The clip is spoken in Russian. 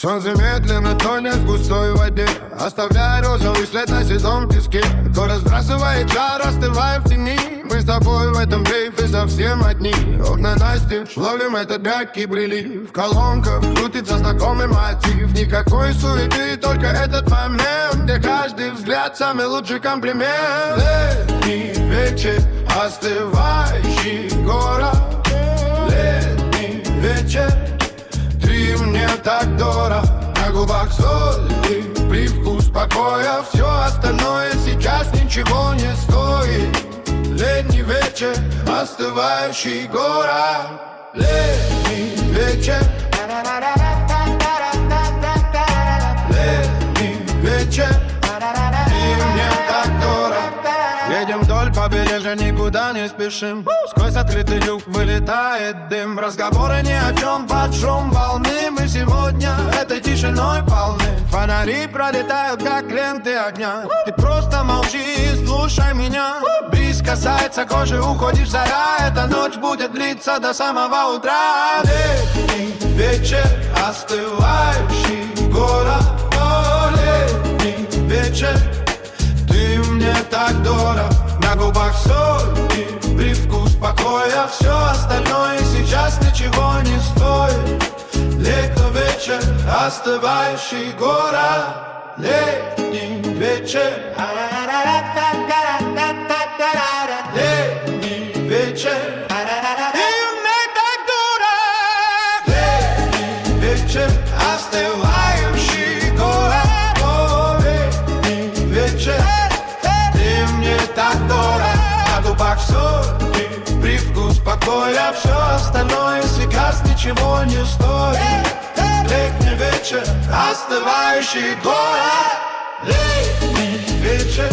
Солнце медленно тонет в густой воде, оставляя розовый след на седом песке. Город сбрасывает жар, остывая в тени. Мы с тобой в этом дрейфе совсем одни. Окна настежь, ловим этот мягкий прилив. В колонках крутится знакомый мотив. Никакой суеты, только этот момент, где каждый взгляд самый лучший комплимент. Летний вечер, остывающий город. Летний вечер, ты мне так дорог. На губах соль и привкус покоя. Все остальное сейчас ничего не стоит. Летний вечер, остывающий город. Летний вечер, летний вечер, ты мне так дорог. Едем вдоль побережья, никуда не спешим. Сквозь открытый люк вылетает дым. Разговоры ни о чем под шум волны. Мы сегодня этой тишиной полны. Фонари пролетают, как ленты огня. Ты просто молчи и слушай меня. Бриз касается кожи, уходишь заря. Эта ночь будет длиться до самого утра. Летний вечер, остывающий город. О, летний вечер, ты мне так дорог. На губах соль и привкус покоя. Все остальное сейчас ничего не стоит. Летний вечер, остывающий город. Летний вечер, летний вечер, ты мне так дорог. Летний вечер, остывающий город. О, летний вечер, ты мне так дорог. На губах соль и привкус покоя. Все остальное сейчас ничего не стоит. Летний вечер, остывающий город. Летний вечер,